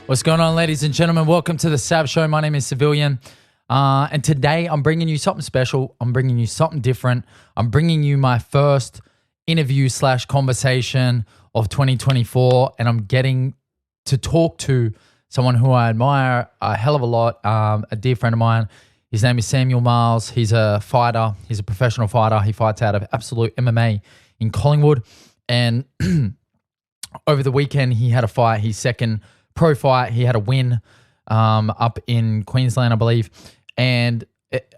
What's going on, ladies and gentlemen? Welcome to the Sav Show. My name is Savilian. And today I'm bringing you something special. I'm bringing you something different. I'm bringing you my first interview / conversation of 2024. And I'm getting to talk to someone who I admire a hell of a lot, a dear friend of mine. His name is Samuel Marles. He's a fighter. He's a professional fighter. He fights out of Absolute MMA in Collingwood. And over the weekend, he had a fight, his second pro fight. He had a win up in Queensland, I believe. And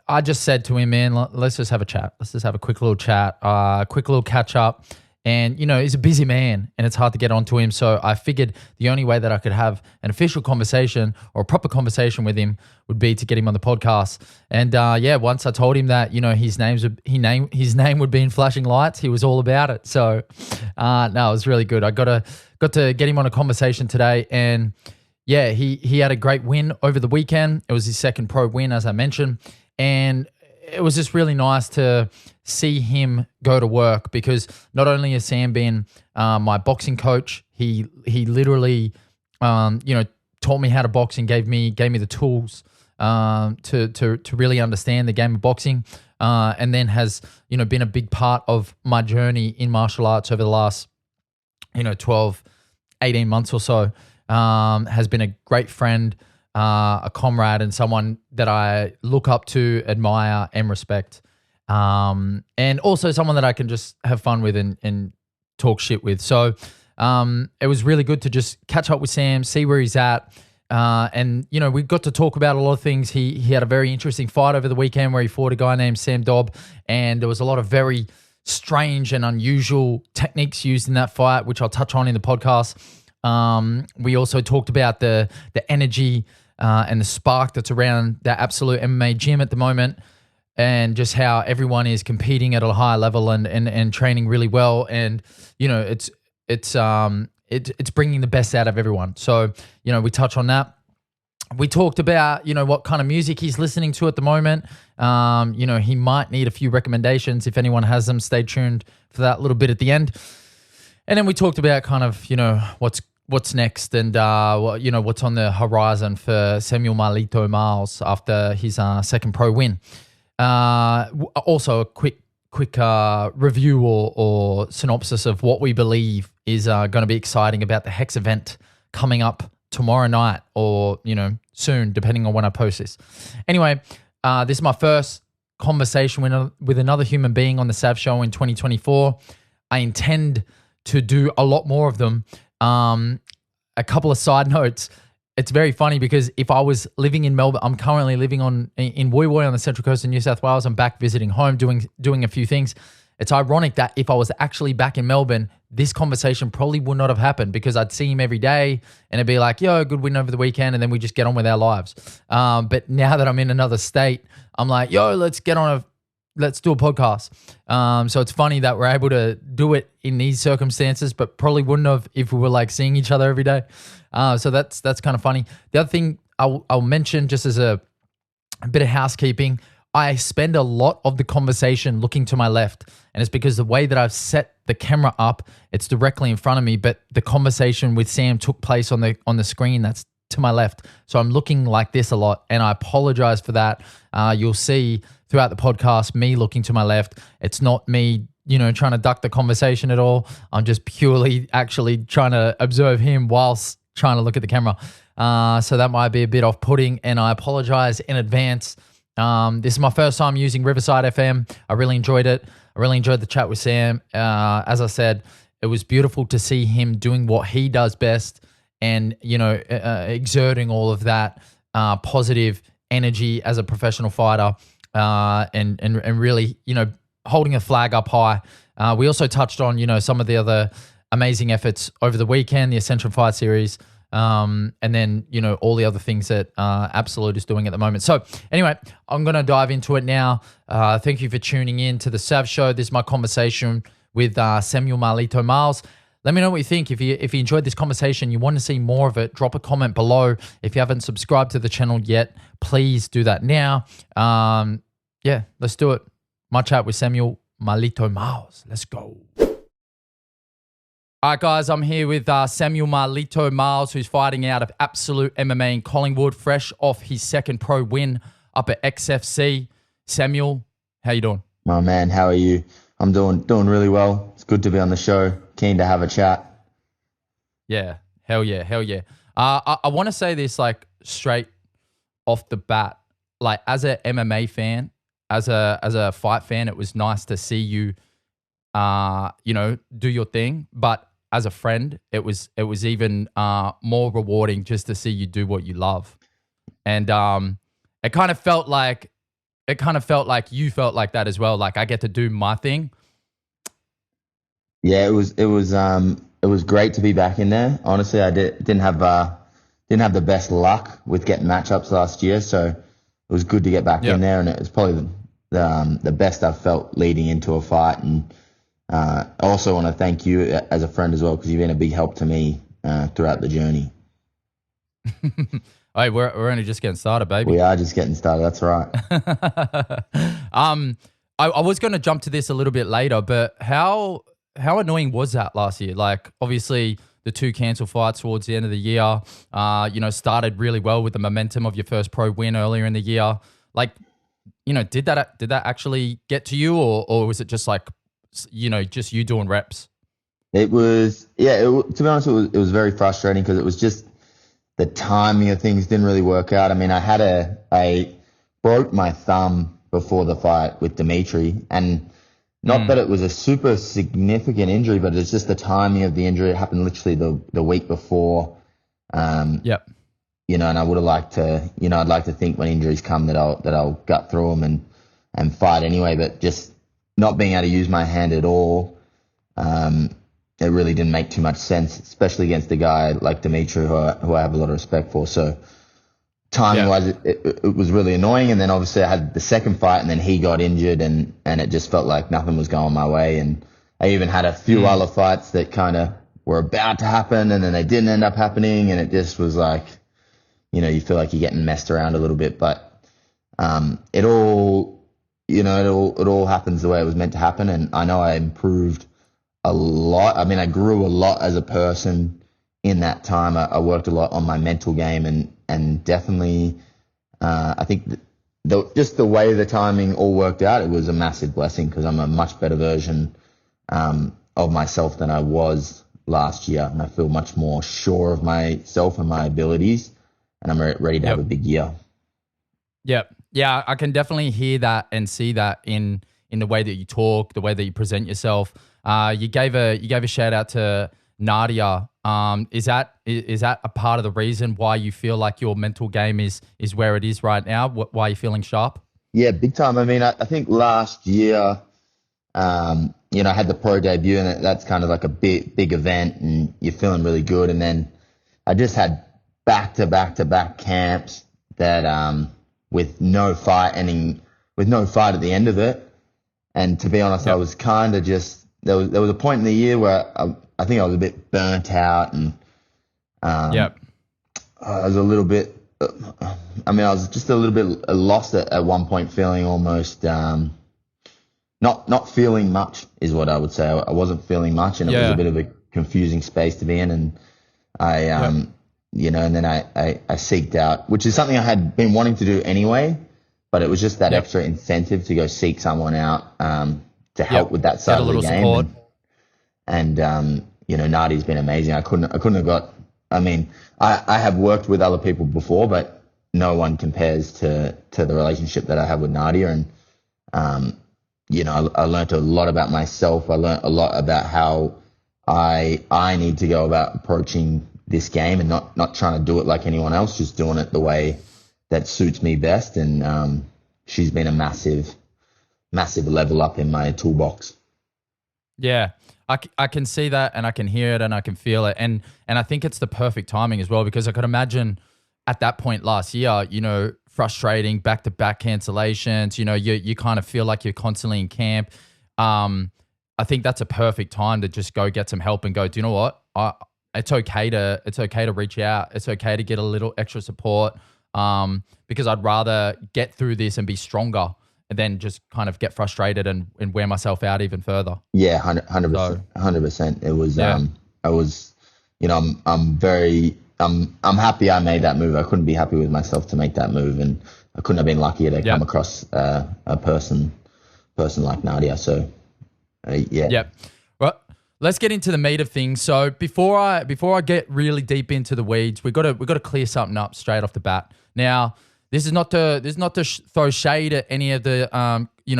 I just said to him, man, let's just have a chat. Let's just have a quick little chat, quick little catch up. And, you know, he's a busy man and it's hard to get onto him. So I figured the only way that I could have an official conversation or a proper conversation with him would be to get him on the podcast. And once I told him that, you know, his name would be in flashing lights, he was all about it. So no, it was really good. I got to get him on a conversation today. And yeah, he had a great win over the weekend. It was his second pro win, as I mentioned. And it was just really nice to see him go to work, because not only has Sam been my boxing coach, he literally taught me how to box and gave me the tools to really understand the game of boxing, and then has been a big part of my journey in martial arts over the last 12, 18 months or so. Has been a great friend, a comrade, and someone that I look up to, admire, and respect. And also someone that I can just have fun with and talk shit with. So it was really good to just catch up with Sam, see where he's at. And, we got to talk about a lot of things. He had a very interesting fight over the weekend where he fought a guy named Sam Dobb, and there was a lot of very strange and unusual techniques used in that fight, which I'll touch on in the podcast. We also talked about the energy and the spark that's around that Absolute MMA gym at the moment, and just how everyone is competing at a high level and training really well. And, it's bringing the best out of everyone. So, we touch on that. We talked about, what kind of music he's listening to at the moment. He might need a few recommendations. If anyone has them, stay tuned for that little bit at the end. And then we talked about kind of, what's next and, what's on the horizon for Samuel Marlito Marles after his second pro win. Also a quick review or synopsis of what we believe is going to be exciting about the HEX event coming up tomorrow night, or soon, depending on when I post this. Anyway, this is my first conversation with another human being on the Sav Show in 2024. I intend to do a lot more of them. A couple of side notes. It's very funny because if I was living in Melbourne, I'm currently living in Woy Woy on the Central Coast of New South Wales. I'm back visiting home, doing a few things. It's ironic that if I was actually back in Melbourne, this conversation probably would not have happened, because I'd see him every day and it'd be like, yo, good win over the weekend, and then we just get on with our lives. But now that I'm in another state, I'm like, yo, let's do a podcast. So it's funny that we're able to do it in these circumstances, but probably wouldn't have if we were like seeing each other every day. So that's kind of funny. The other thing I'll mention, just as a bit of housekeeping, I spend a lot of the conversation looking to my left, and it's because the way that I've set the camera up, it's directly in front of me, but the conversation with Sam took place on the screen that's to my left. So I'm looking like this a lot, and I apologize for that. You'll see throughout the podcast me looking to my left. It's not me, trying to duck the conversation at all. I'm just purely actually trying to observe him whilst trying to look at the camera. So that might be a bit off-putting, and I apologize in advance. This is my first time using Riverside FM. I really enjoyed it. I really enjoyed the chat with Sam. As I said, it was beautiful to see him doing what he does best, and exerting all of that positive energy as a professional fighter, and really holding a flag up high. We also touched on some of the other amazing efforts over the weekend, the Ascension Fight Series, and then all the other things that Absolute is doing at the moment. So anyway, I'm gonna dive into it now. Thank you for tuning in to the Sav Show. This is my conversation with Samuel Marlito Marles. Let me know what you think. If you enjoyed this conversation, you want to see more of it, drop a comment below. If you haven't subscribed to the channel yet, please do that now. Let's do it. My chat with Samuel Marlito Marles. Let's go. All right, guys, I'm here with Samuel Marlito Marles, who's fighting out of Absolute MMA in Collingwood, fresh off his second pro win up at XFC. Samuel, how you doing? My man, how are you? I'm doing really well. It's good to be on the show. Keen to have a chat. Yeah, hell yeah, hell yeah. I want to say this like straight off the bat. Like as a MMA fan, as a fight fan, it was nice to see you, do your thing. But as a friend, it was even more rewarding just to see you do what you love. And it kind of felt like you felt like that as well. Like I get to do my thing. Yeah, it was great to be back in there. Honestly, I didn't have the best luck with getting matchups last year, so it was good to get back in there, and it was probably the best I've felt leading into a fight. And I also want to thank you as a friend as well, because you've been a big help to me throughout the journey. Hey, we're only just getting started, baby. We are just getting started. That's right. I was going to jump to this a little bit later, but how annoying was that last year? Like, obviously, the 2 cancelled fights towards the end of the year, started really well with the momentum of your first pro win earlier in the year. Like, did that actually get to you, or was it just like, just you doing reps? It was, to be honest, it was very frustrating because it was just the timing of things didn't really work out. I mean, I broke my thumb before the fight with Dimitri, and not that it was a super significant injury, but it's just the timing of the injury. It happened literally the week before. And I would have liked to, I'd like to think when injuries come that I'll gut through them and fight anyway, but just not being able to use my hand at all, it really didn't make too much sense, especially against a guy like Dimitri, who I have a lot of respect for. So timing-wise, it was really annoying. And then obviously I had the second fight, and then he got injured, and it just felt like nothing was going my way. And I even had a few other fights that kind of were about to happen, and then they didn't end up happening. And it just was like, you feel like you're getting messed around a little bit. But it all happens the way it was meant to happen. And I know I improved a lot. I mean, I grew a lot as a person in that time. I worked a lot on my mental game, and definitely, I think just the way the timing all worked out, it was a massive blessing, because I'm a much better version of myself than I was last year, and I feel much more sure of myself and my abilities, and I'm ready to have a big year. Yep. Yeah, I can definitely hear that and see that in the way that you talk, the way that you present yourself. You gave a shout out to Nadia. Is that a part of the reason why you feel like your mental game is where it is right now? Why you're feeling sharp? Yeah, big time. I mean, I think last year, I had the pro debut, and that's kind of like a big event, and you're feeling really good. And then I just had back-to-back camps that with no fight at the end of it. And to be honest, I was kind of just there was a point in the year where I think I was a bit burnt out, and I was a little bit. I was just a little bit lost at one point, feeling almost not feeling much is what I would say. I wasn't feeling much, and it was a bit of a confusing space to be in. And I and then I seeked out, which is something I had been wanting to do anyway, but it was just that extra incentive to go seek someone out to help with that side of the game. Support. And Nadia's been amazing. I couldn't have got. I mean, I have worked with other people before, but no one compares to the relationship that I have with Nadia. And I learned a lot about myself. I learned a lot about how I need to go about approaching this game, and not trying to do it like anyone else, just doing it the way that suits me best. And she's been a massive level up in my toolbox. Yeah, I can see that, and I can hear it, and I can feel it. And I think it's the perfect timing as well, because I could imagine at that point last year, frustrating back-to-back cancellations, you kind of feel like you're constantly in camp. I think that's a perfect time to just go get some help and go, do you know what? It's okay to reach out. It's okay to get a little extra support, because I'd rather get through this and be stronger and then just kind of get frustrated and wear myself out even further. Yeah, 100%. 100%. It was, I was, I'm happy I made that move. I couldn't be happy with myself to make that move, and I couldn't have been luckier to come across a person like Nadia. So, yeah. Yep. Well, let's get into the meat of things. So before I get really deep into the weeds, we got to clear something up straight off the bat. Now, this is not to throw shade at any of the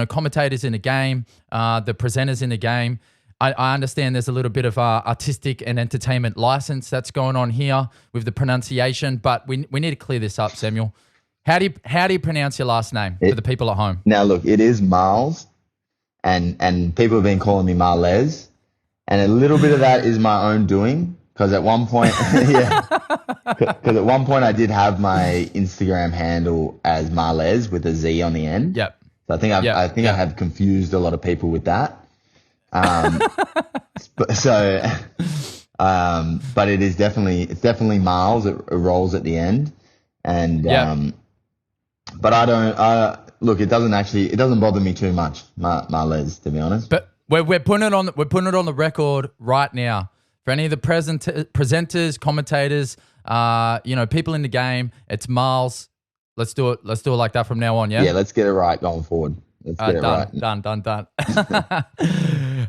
commentators in the game, the presenters in the game. I understand there's a little bit of artistic and entertainment license that's going on here with the pronunciation, but we need to clear this up, Samuel. How do you pronounce your last name for the people at home? Now, look, it is Marles, and people have been calling me Marles, and a little bit of that is my own doing, because at one point, I did have my Instagram handle as Marles with a Z on the end. Yep. So I think I have confused a lot of people with that. But it is definitely Marles. It rolls at the end, and but I don't. Look, it doesn't bother me too much, Marles, to be honest. But we're putting it on the record right now for any of the presenters, commentators, people in the game. It's Marles. Let's do it like that from now on. Yeah. Yeah. Let's get it right going forward. Let's get it right. Done.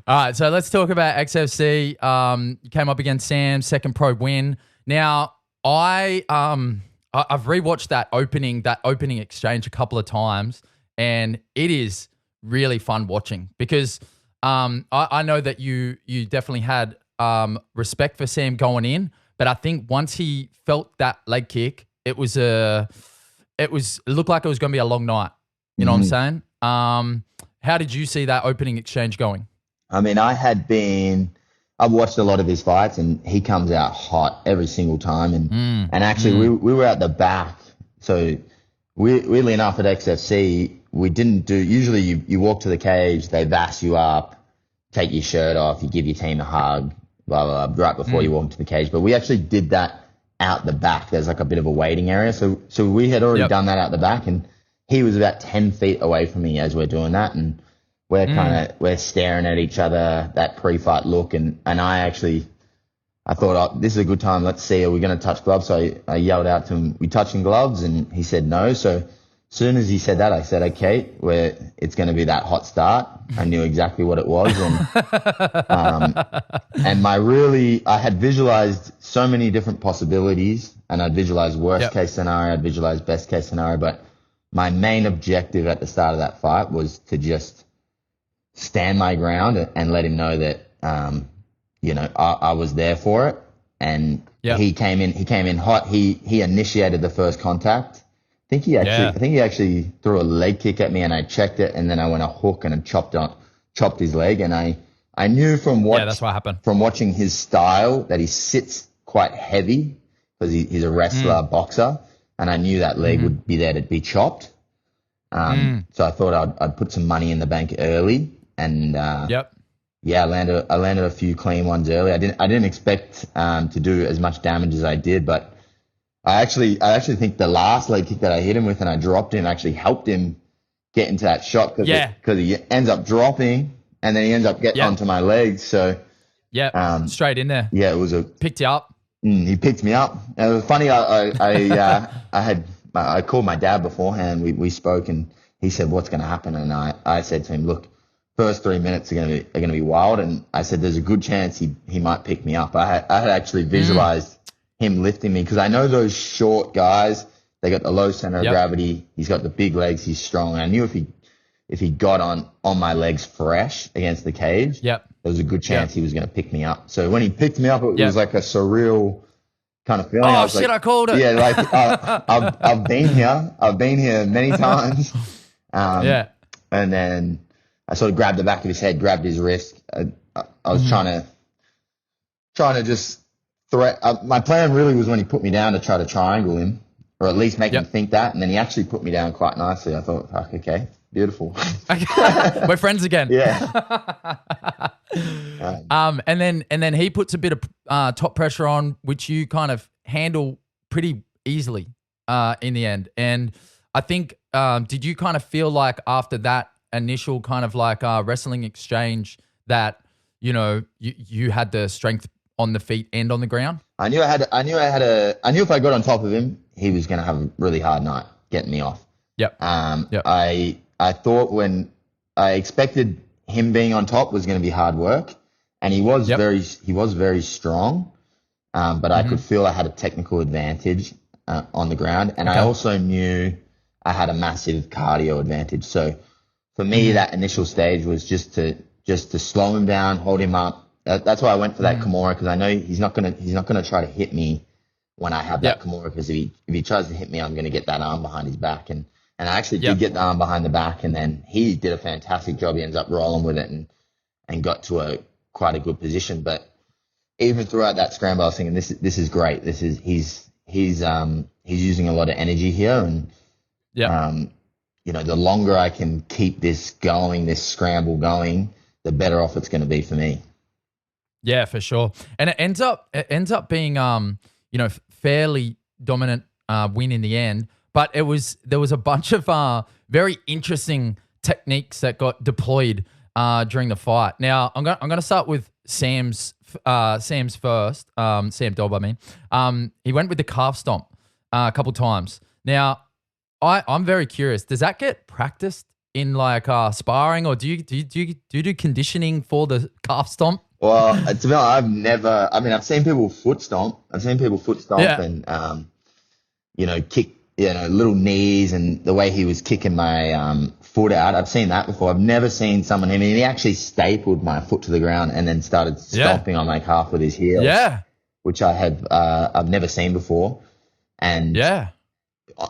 All right, so let's talk about XFC. You came up against Sam, second pro win. Now, I've rewatched that opening exchange a couple of times, and it is really fun watching because I know that you definitely had respect for Sam going in, but I think once he felt that leg kick, it looked like it was going to be a long night. You know what I'm saying? How did you see that opening exchange going? I mean, I've watched a lot of his fights, and he comes out hot every single time. And actually, we were at the back. So weirdly enough at XFC, we didn't do, usually you walk to the cage, they bass you up, take your shirt off, you give your team a hug, blah, blah, blah, right before you walk into the cage. But we actually did that out the back. There's like a bit of a waiting area. So we had already done that out the back, and he was about 10 feet away from me as we're doing that. And we're staring at each other, that pre-fight look. And I thought, this is a good time. Let's see, are we going to touch gloves? So I yelled out to him, we touching gloves? And he said no. So as soon as he said that, I said, okay, it's going to be that hot start. I knew exactly what it was. And I had visualized so many different possibilities, and I'd visualized worst case scenario, I'd visualized best case scenario. But my main objective at the start of that fight was to just stand my ground and let him know that, I was there for it. And he came in hot. He initiated the first contact. I think he actually threw a leg kick at me, and I checked it, and then I went a hook and chopped his leg. And I knew from that's what happened. From watching his style that he sits quite heavy because he's a wrestler, boxer, and I knew that leg would be there to be chopped. So I thought I'd put some money in the bank early, and I landed a few clean ones early. I didn't expect to do as much damage as I did, but I actually think the last leg kick that I hit him with and I dropped him actually helped him get into that shot because he ends up dropping and then he ends up getting onto my legs. So straight in there. Yeah, it was picked you up. He picked me up. And it was funny. I called my dad beforehand. We spoke, and he said, "What's going to happen?" And I said to him, "Look, first 3 minutes are going to be wild." And I said, "There's a good chance he might pick me up." I had actually visualized him lifting me because I know those short guys. They got the low center of gravity. He's got the big legs. He's strong. And I knew if he got on my legs fresh against the cage, there was a good chance he was going to pick me up. So when he picked me up, it was like a surreal kind of feeling. Oh shit! I called it. Yeah, like I've been here. I've been here many times. And then I sort of grabbed the back of his head, grabbed his wrist. I was trying to just threat. My plan really was when he put me down to try to triangle him, or at least make him think that. And then he actually put me down quite nicely. I thought, fuck, okay, beautiful. We're friends again. Yeah. And then he puts a bit of top pressure on, which you kind of handle pretty easily in the end. And I think, did you kind of feel like after that initial kind of like wrestling exchange that, you had the strength on the feet and on the ground? I knew if I got on top of him, he was going to have a really hard night getting me off. Yep. Yep. I thought when I expected him being on top was going to be hard work, and he was very strong. But I could feel I had a technical advantage on the ground, and I also knew I had a massive cardio advantage. So for me, that initial stage was just to slow him down, hold him up. That's why I went for that Kimura, because I know he's not gonna try to hit me when I have that Kimura, because if he tries to hit me, I'm gonna get that arm behind his back, and I actually did get the arm behind the back, and then he did a fantastic job. He ends up rolling with it and got to quite a good position. But even throughout that scramble, I was thinking, this is great. He's using a lot of energy here, and the longer I can keep this scramble going, the better off it's going to be for me. Yeah, for sure. And it ends up being fairly dominant win in the end. But there was a bunch of very interesting techniques that got deployed during the fight. Now I'm gonna start with Sam's first. Sam Dobb, I mean. He went with the calf stomp a couple times. Now I'm very curious. Does that get practiced in like sparring, or do you do conditioning for the calf stomp? Well, to be honest, I've seen people foot stomp. And kick, little knees, and the way he was kicking my foot out. I've seen that before. I've never seen someone. I mean, he actually stapled my foot to the ground and then started stomping on my calf with his heels. Yeah, which I've never seen before. And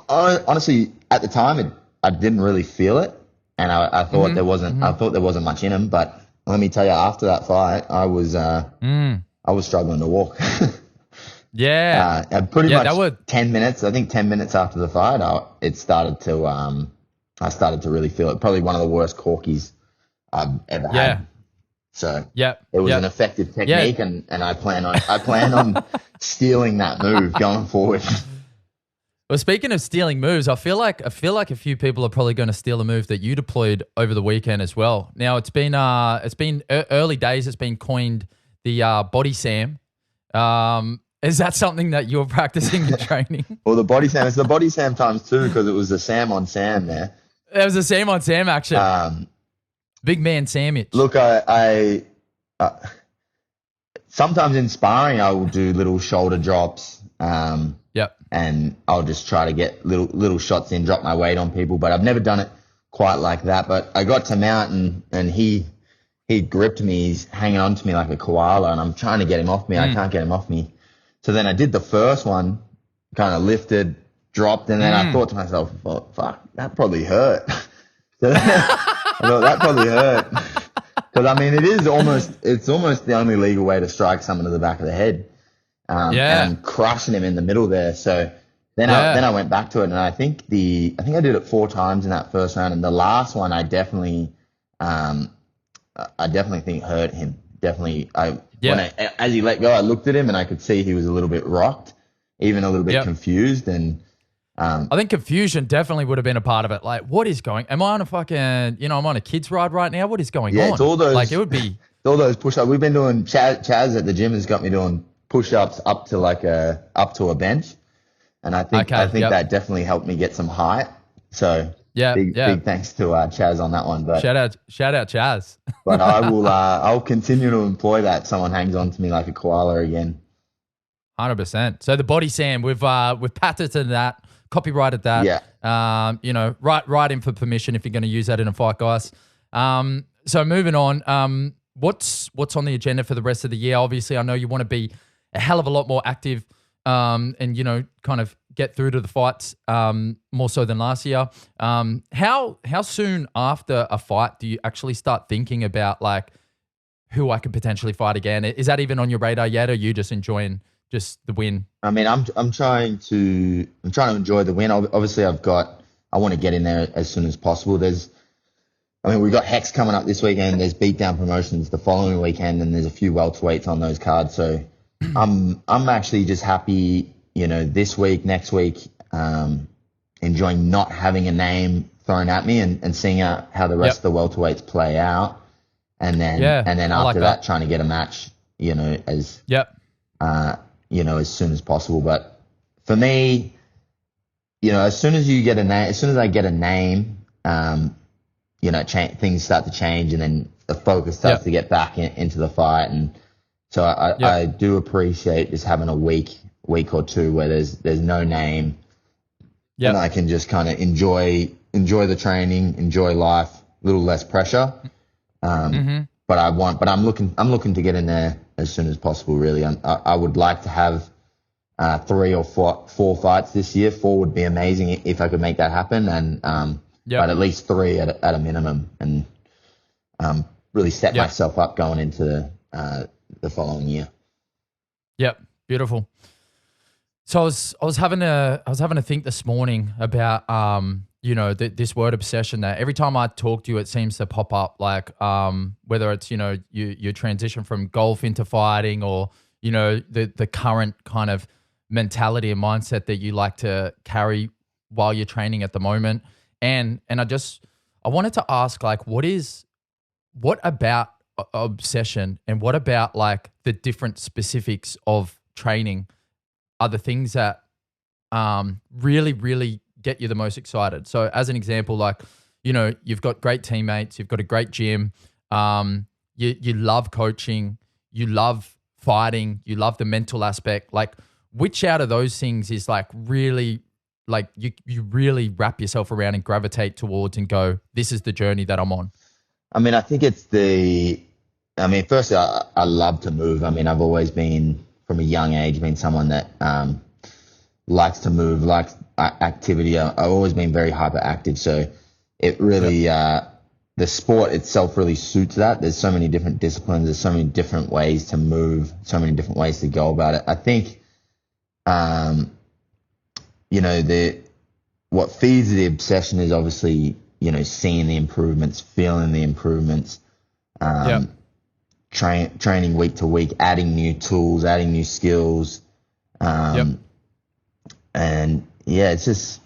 honestly, at the time, I didn't really feel it, and I thought there wasn't. I thought there wasn't much in him, but let me tell you, after that fight, I was struggling to walk. Pretty much 10 minutes. I think 10 minutes after the fight, I started to really feel it. Probably one of the worst corkies I've ever had. So it was an effective technique, and I plan on stealing that move going forward. Well, speaking of stealing moves, I feel like a few people are probably going to steal a move that you deployed over the weekend as well. Now it's been early days. It's been coined the body Sam. Is that something that you're practicing in training? Well, the body Sam, it's the body Sam times two, because it was a Sam on Sam there. It was a Sam on Sam action. Big man sandwich. Look, I sometimes in sparring I will do little shoulder drops. And I'll just try to get little shots in, drop my weight on people, but I've never done it quite like that. But I got to mount, and he gripped me. He's hanging on to me like a koala, and I'm trying to get him off me. I can't get him off me. So then I did the first one, kind of lifted, dropped, and then I thought to myself, oh, fuck, that probably hurt. So I thought that probably hurt. Because, I mean, it's almost the only legal way to strike someone to the back of the head. And I'm crushing him in the middle there. So then I went back to it, and I think I did it 4 times in that first round, and the last one I definitely think hurt him. Definitely, as he let go, I looked at him and I could see he was a little bit rocked, even a little bit confused, and I think confusion definitely would have been a part of it. Like, what is going? Am I on a fucking? I'm on a kids ride right now. What is going on? It's all those. Like, it would be all those push-ups. We've been doing. Chaz at the gym has got me doing push-ups up to a bench, and I think that definitely helped me get some height. So big thanks to Chaz on that one. But shout out Chaz. But I'll continue to employ that. Someone hangs on to me like a koala again. 100%. So the body Sam, we've patented that, copyrighted that. Yeah. Write in for permission if you're going to use that in a fight, guys. So moving on. What's on the agenda for the rest of the year? Obviously, I know you want to be a hell of a lot more active, and kind of get through to the fights more so than last year. How soon after a fight do you actually start thinking about like who I could potentially fight again? Is that even on your radar yet, or are you just enjoying just the win? I mean, I'm trying to enjoy the win. Obviously, I want to get in there as soon as possible. We've got HEX coming up this weekend. There's beatdown promotions the following weekend, and there's a few welterweights on those cards. So I'm actually just happy, this week, next week, enjoying not having a name thrown at me and seeing how the rest of the welterweights play out, and then after that, trying to get a match, as soon as possible. But for me, as soon as you get a name, as soon as I get a name, things start to change, and then the focus starts to get back into the fight. And so I do appreciate just having a week or two where there's no name, and I can just kind of enjoy the training, enjoy life, a little less pressure. But I'm looking to get in there as soon as possible. Really, I would like to have 3 or 4 fights this year. 4 would be amazing if I could make that happen, and but at least 3 at a minimum, and really set myself up going into the following year. Yep, beautiful. So I was having to think this morning about this word obsession, that every time I talk to you, it seems to pop up, like whether it's you transition from golf into fighting, or the current kind of mentality and mindset that you like to carry while you're training at the moment. And I wanted to ask, like, what about obsession, and what about like the different specifics of training are the things that really, really get you the most excited? So as an example, like, you've got great teammates, you've got a great gym, you love coaching, you love fighting, you love the mental aspect. Like, which out of those things is like really, like you really wrap yourself around and gravitate towards and go, this is the journey that I'm on? I mean, I think it's firstly, I love to move. I mean, I've always been, from a young age, been someone that likes to move, likes activity. I've always been very hyperactive. So it really, the sport itself really suits that. There's so many different disciplines. There's so many different ways to move, so many different ways to go about it. I think, what feeds the obsession is obviously, seeing the improvements, feeling the improvements, training week to week, adding new tools, adding new skills. And it's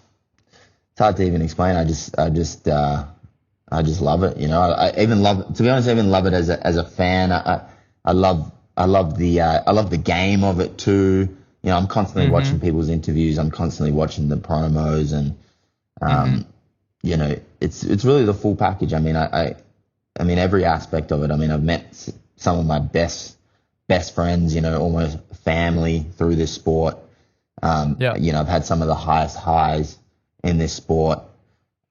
hard to even explain. I just love it. I even love, to be honest, I even love it as a fan. I love the game of it too. I'm constantly watching people's interviews. I'm constantly watching the promos, and it's really the full package. I mean, every aspect of it. I mean, I've met some of my best friends, almost family through this sport. I've had some of the highest highs in this sport.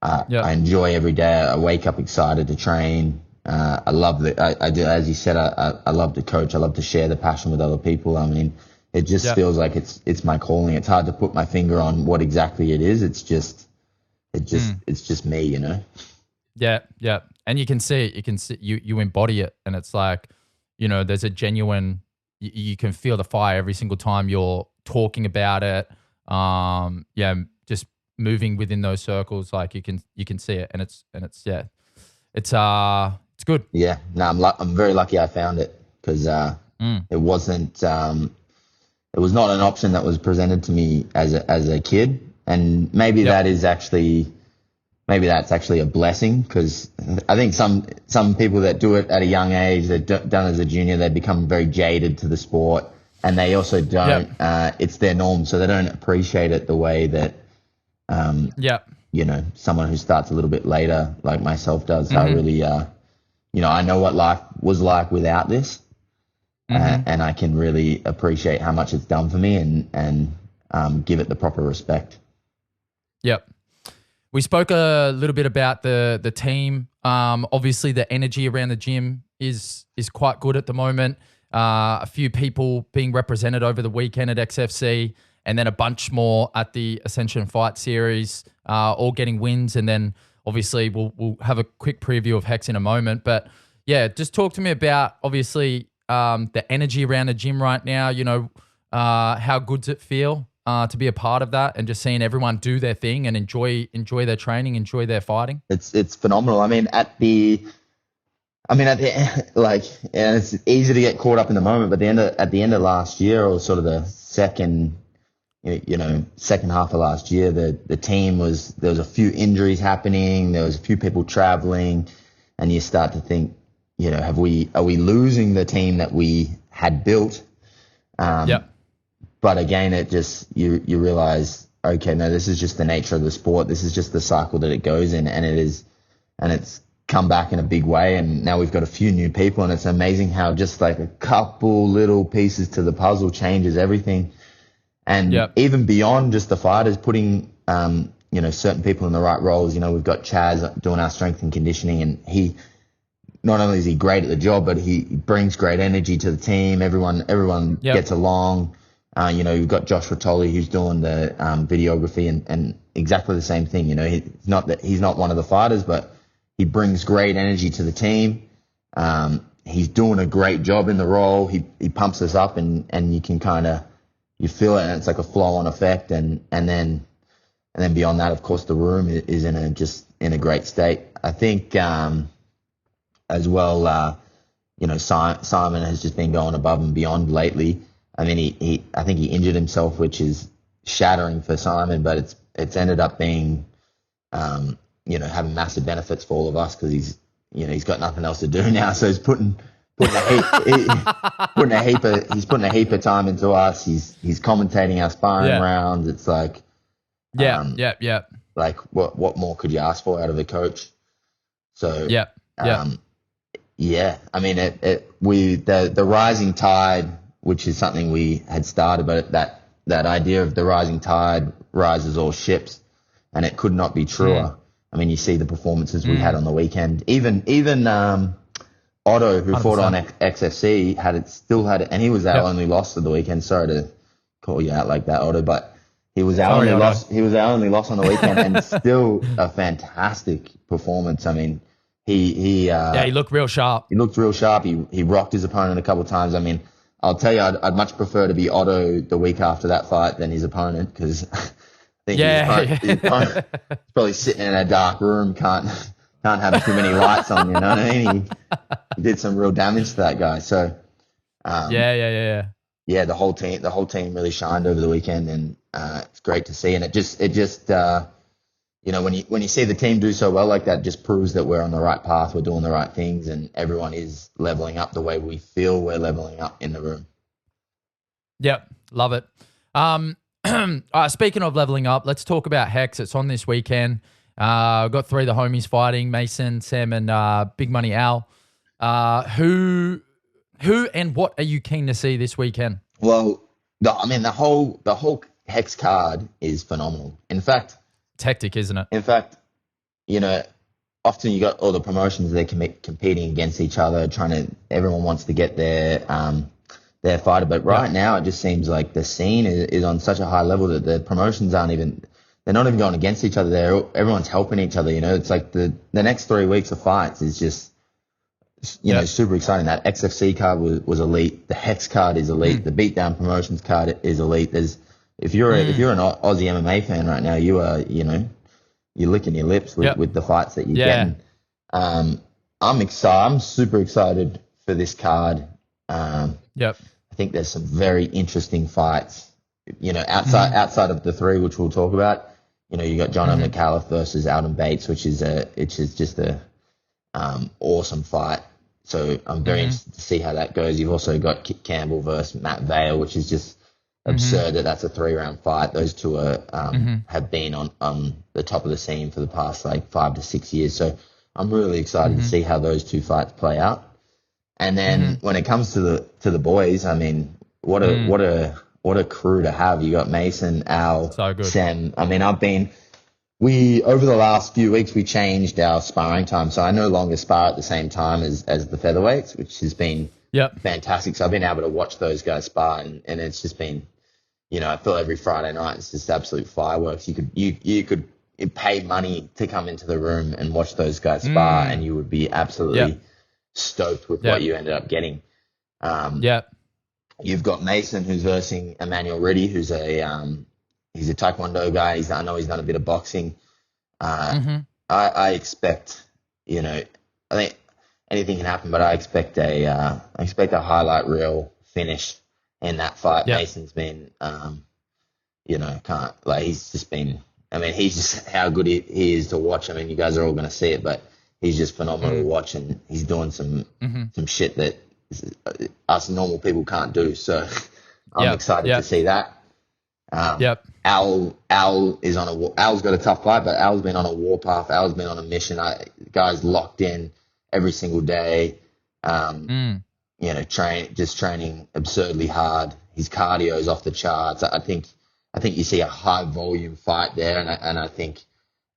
I enjoy every day. I wake up excited to train. I love I do, as you said, I love to coach. I love to share the passion with other people. I mean, it just feels like it's my calling. It's hard to put my finger on what exactly it is. It's just me, Yeah. Yeah. And you can see it. You can see, you embody it. And it's like, there's a genuine, you can feel the fire every single time you're talking about it. Just moving within those circles, like you can see it, and it's good. Yeah. No, I'm very lucky I found it, because it wasn't, it was not an option that was presented to me as a kid. And maybe that's actually a blessing, because I think some people that do it at a young age, they've done as a junior, they become very jaded to the sport, and they also don't, it's their norm. So they don't appreciate it the way that, someone who starts a little bit later, like myself, does. I really, I know what life was like without this, and I can really appreciate how much it's done for me, and give it the proper respect. Yep. We spoke a little bit about the team. Obviously, the energy around the gym is quite good at the moment. A few people being represented over the weekend at XFC, and then a bunch more at the Ascension Fight Series, all getting wins. And then obviously we'll have a quick preview of HEX in a moment. But yeah, just talk to me about obviously the energy around the gym right now. How good does it feel to be a part of that, and just seeing everyone do their thing and enjoy their training, enjoy their fighting? It's phenomenal. And it's easy to get caught up in the moment, but at the end of last year, or sort of the second half of last year, the team there was a few injuries happening, there was a few people traveling, and you start to think, are we losing the team that we had built? Yep. But again, it just, you realize, okay, no, this is just the nature of the sport. This is just the cycle that it goes in, and it's come back in a big way. And now we've got a few new people, and it's amazing how just like a couple little pieces to the puzzle changes everything. And even beyond just the fighters, putting, certain people in the right roles. We've got Chaz doing our strength and conditioning, and he, not only is he great at the job, but he brings great energy to the team. Everyone gets along. You've got Josh Rotoli who's doing the videography and exactly the same thing. He's not one of the fighters, but he brings great energy to the team. He's doing a great job in the role. He pumps us up, and you can you feel it, and it's like a flow-on effect. And then beyond that, of course, the room is in a great state. I think as well, Simon has just been going above and beyond lately. I mean, I think he injured himself, which is shattering for Simon, but it's ended up being, having massive benefits for all of us, because he's got nothing else to do now. So he's putting a heap of time into us. He's commentating our sparring rounds. It's like, like what more could you ask for out of a coach? So, I mean, the rising tide, which is something we had started, but that idea of the rising tide rises all ships, and it could not be truer. I mean, you see the performances we had on the weekend. Even Otto, who 100%. Fought on XFC, still had it, and he was our only loss of the weekend. Sorry to call you out like that, Otto, but he was our only loss. He was our only loss on the weekend, and still a fantastic performance. I mean, he looked real sharp. He looked real sharp. He rocked his opponent a couple of times. I mean, I'll tell you, I'd much prefer to be Otto the week after that fight than his opponent, because I think his opponent is probably sitting in a dark room, can't have too many lights on. You know what I mean? He did some real damage to that guy. So yeah, the whole team really shined over the weekend, and it's great to see. And it just when you see the team do so well like that, it just proves that we're on the right path, we're doing the right things, and everyone is leveling up the way we feel we're leveling up in the room. Yep, love it. Speaking of leveling up, let's talk about HEX. It's on this weekend. I've got 3 of the homies fighting: Mason, Sam, and Big Money Al. Who and what are you keen to see this weekend? Well, the whole HEX card is phenomenal. In fact, it's hectic, isn't it? In fact, often you got all the promotions, they're competing against each other, everyone wants to get their fighter. But right now, it just seems like the scene is on such a high level that the promotions they're not even going against each other. Everyone's helping each other. It's like the next 3 weeks of fights is just, super exciting. That XFC card was elite. The HEX card is elite. The Beatdown Promotions card is elite. If you're an Aussie MMA fan right now, you are, you're licking your lips with the fights that you're getting. I'm excited. I'm super excited for this card. I think there's some very interesting fights. Outside of the 3 which we'll talk about. You got John McAuliffe versus Alden Bates, which is just a awesome fight. So I'm very interested to see how that goes. You've also got Kit Campbell versus Matt Vale, which is just absurd that's a 3-round fight. Those two are have been on the top of the scene for the past 5 to 6 years. So I'm really excited to see how those 2 fights play out. And then when it comes to the boys, I mean, what a crew to have. You got Mason, Al, Sam. I mean, over the last few weeks, we changed our sparring time. So I no longer spar at the same time as the featherweights, which has been fantastic. So I've been able to watch those guys spar, and it's just been, I feel every Friday night it's just absolute fireworks. You could pay money to come into the room and watch those guys spar, and you would be absolutely stoked with what you ended up getting. You've got Mason, who's versing Emmanuel Reddy, who's he's a Taekwondo guy. I know he's done a bit of boxing. I expect, I think anything can happen, but I expect a highlight reel finish in that fight. Mason's been, he's just been. I mean, he's just how good he is to watch. I mean, you guys are all going to see it, but he's just phenomenal to watch, and he's doing some shit that us normal people can't do. So I'm excited to see that. Al is on Al's got a tough fight, but Al's been on a warpath. Al's been on a mission. Guy's locked in every single day. Training absurdly hard. His cardio is off the charts. I think you see a high volume fight there, and I think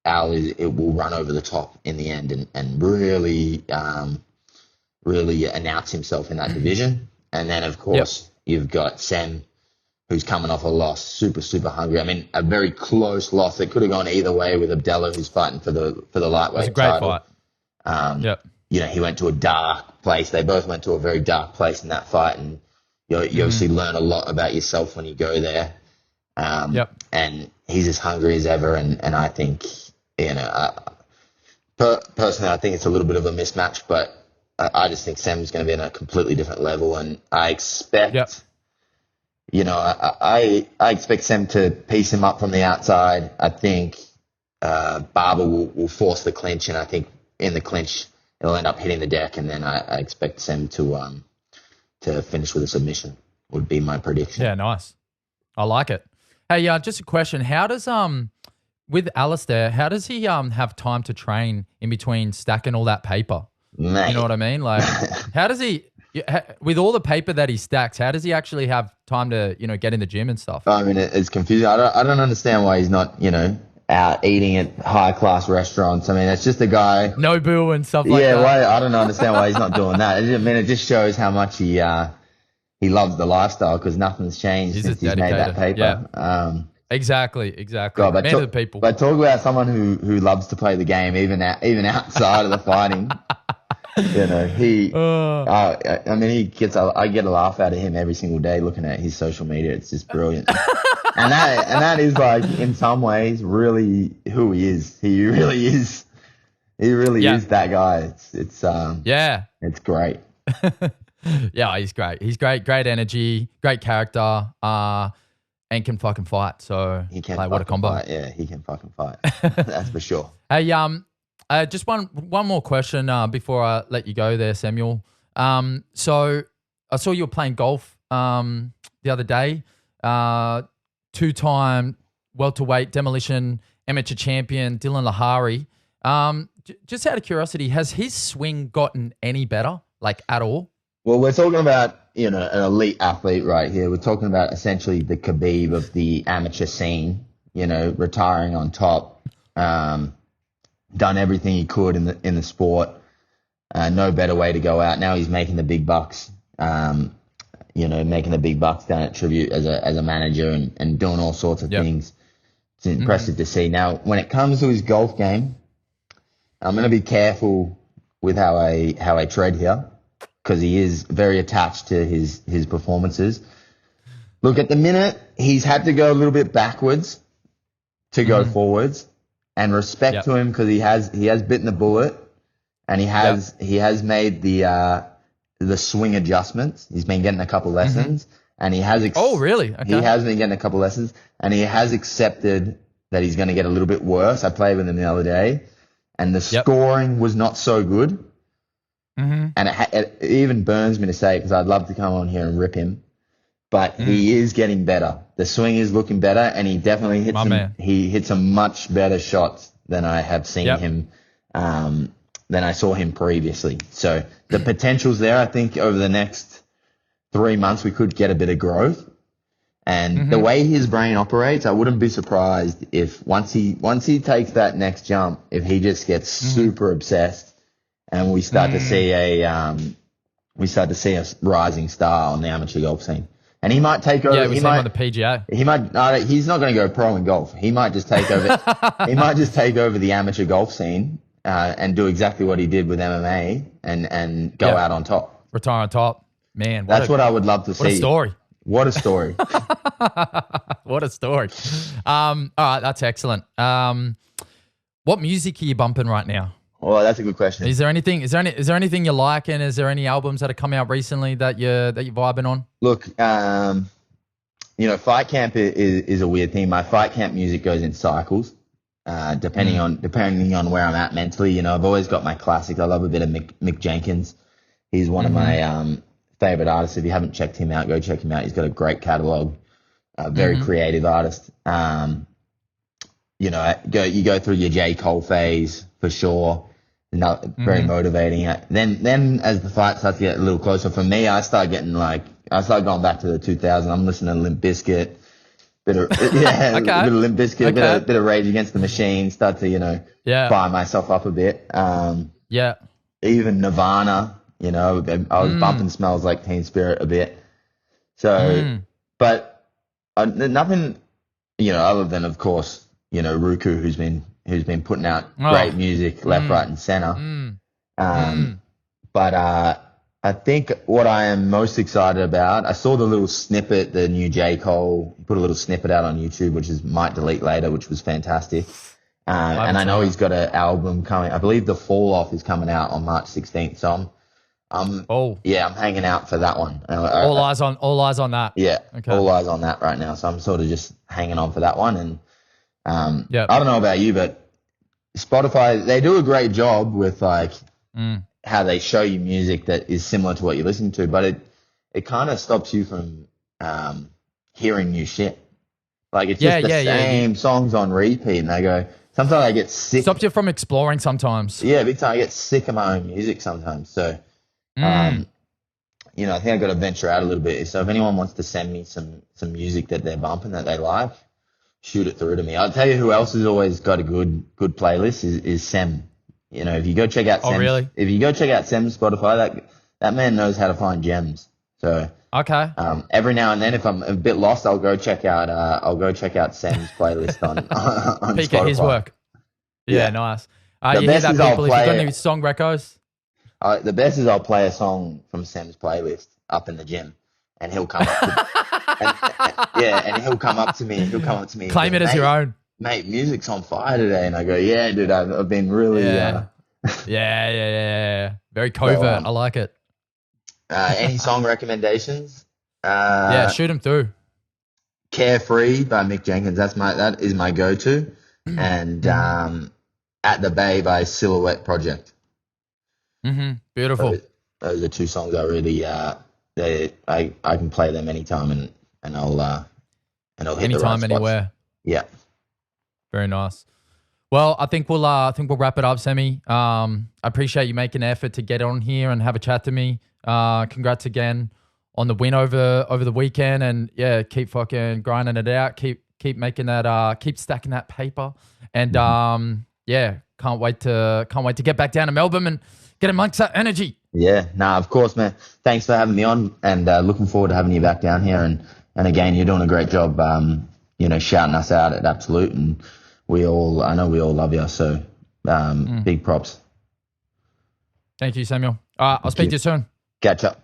Al it will run over the top in the end and really announce himself in that division. And then of course you've got Sem, who's coming off a loss, super, super hungry. I mean, a very close loss that could have gone either way with Abdallah, who's fighting for the lightweight title. It was a great fight. He went to a dark place. They both went to a very dark place in that fight, and you obviously learn a lot about yourself when you go there. And he's as hungry as ever, and I think, personally, I think it's a little bit of a mismatch, but I just think Sam's going to be on a completely different level, and I expect, I expect Sam to piece him up from the outside. I think Barber will force the clinch, and I think in the clinch it'll end up hitting the deck, and then I expect Sam to finish with a submission. Would be my prediction. Yeah, nice. I like it. Hey, just a question: how does with Alistair, how does he have time to train in between stacking all that paper? Mate. You know what I mean? Like, how does he, with all the paper that he stacks, how does he actually have time to, get in the gym and stuff? I mean, it's confusing. I don't understand why he's not, out eating at high class restaurants. I mean, it's just a guy. Nobu and stuff like that. Yeah, why? I don't understand why he's not doing that. It just shows how much he loves the lifestyle, because nothing's changed since he's made that paper. Yeah. Exactly. God, Man of the people. But talk about someone who loves to play the game, even outside of the fighting. He I get a laugh out of him every single day looking at his social media. It's just brilliant. and that is, like, in some ways really who he is. He really is that guy. It's great. Yeah, he's great. He's great energy, great character, and can fucking fight. So he can, like, what a combo. Fight. Yeah, he can fucking fight. That's for sure. Hey, just one more question before I let you go there, Samuel. So I saw you were playing golf the other day. 2-time welterweight demolition amateur champion Diellon Lihari. Just out of curiosity, has his swing gotten any better, like, at all? Well, we're talking about, an elite athlete right here. We're talking about essentially the Khabib of the amateur scene, retiring on top, done everything he could in the sport. No better way to go out. Now he's making the big bucks, making the big bucks down at Tribute as a manager and doing all sorts of things. It's impressive to see. Now, when it comes to his golf game, I'm going to be careful with how I tread here, because he is very attached to his performances. Look, at the minute, he's had to go a little bit backwards to go forwards, and respect to him, because he has bitten the bullet, and he has made the swing adjustments. He's been getting a couple lessons, and he has. Oh, really? Okay. He has been getting a couple lessons, and he has accepted that he's going to get a little bit worse. I played with him the other day, and the scoring was not so good. And it even burns me to say it, because I'd love to come on here and rip him, but he is getting better. The swing is looking better, and he definitely hits some much better shots than I have seen him, than I saw him previously. So the potential's there. I think over the next 3 months we could get a bit of growth. And the way his brain operates, I wouldn't be surprised if once he takes that next jump, if he just gets super obsessed, and we start to see a rising star on the amateur golf scene. And he might take over. Yeah, we see him on the PGA. He might. He's not going to go pro in golf. He might just take over. He might just take over the amateur golf scene and do exactly what he did with MMA and go out on top. Retire on top, man. That's what I would love to see. What a story. What a story. What a story. All right, that's excellent. What music are you bumping right now? Well, that's a good question. Is there anything you like, and is there any albums that have come out recently that you're vibing on? Look, fight camp is a weird thing. My fight camp music goes in cycles, depending on where I'm at mentally. I've always got my classics. I love a bit of Mick Jenkins. He's one of my favorite artists. If you haven't checked him out, go check him out. He's got a great catalog, very creative artist. You know, you go through your J. Cole phase for sure. Very motivating. Then as the fight starts to get a little closer, for me, I start going back to the 2000s. I'm listening to Limp Bizkit, bit of Limp Bizkit, bit of Rage Against the Machine. Start to fire myself up a bit. Even Nirvana. You know, I was bumping Smells Like Teen Spirit a bit. So, but nothing, you know, other than of course, you know, Ruku, who's been putting out great music left, right, and center. But I think what I am most excited about, I saw the little snippet, the new J. Cole, he put a little snippet out on YouTube, which is Might Delete Later, which was fantastic. And I know he's got an album coming. I believe The Fall Off is coming out on March 16th. So I'm hanging out for that one. All eyes on that. Yeah, all eyes on that right now. So I'm sort of just hanging on for that one. And I don't know about you, but Spotify, they do a great job with like how they show you music that is similar to what you listen to, but it kind of stops you from hearing new shit. Like it's just the same songs on repeat, and sometimes I get sick. Stops you from exploring sometimes. Yeah, big time. I get sick of my own music sometimes. So, you know, I think I've got to venture out a little bit. So if anyone wants to send me some music that they're bumping that they like, shoot it through to me. I'll tell you who else has always got a good playlist is Sem. You know, if you go check out Sem, if you go check out Sem's Spotify, that man knows how to find gems. So every now and then, if I'm a bit lost, I'll go check out Sem's playlist on peek Spotify. At his work. Yeah, nice. You hear that, people? If you've got any song recos, the best is I'll play a song from Sem's playlist up in the gym, and he'll come up to, and he'll come up to me. Claim it as your own. Mate, music's on fire today. And I go, yeah, dude, I've been really... Very covert. I like it. Any song recommendations? Shoot them through. Carefree by Mick Jenkins. That is my go-to. And At the Bay by Silhouette Project. Beautiful. Those are two songs I really... I can play them anytime and I'll hit anytime, the right anywhere. Spots. Yeah. Very nice. Well, I think we'll wrap it up, Semi. I appreciate you making an effort to get on here and have a chat to me. Congrats again on the win over the weekend, and keep fucking grinding it out. Keep making that. Keep stacking that paper, and can't wait to get back down to Melbourne and get amongst that energy. Yeah, of course, man. Thanks for having me on, and looking forward to having you back down here. And again, you're doing a great job. You know, shouting us out at Absolute, and I know we all love you. So, big props. Thank you, Samuel. I'll speak to you soon. Catch up.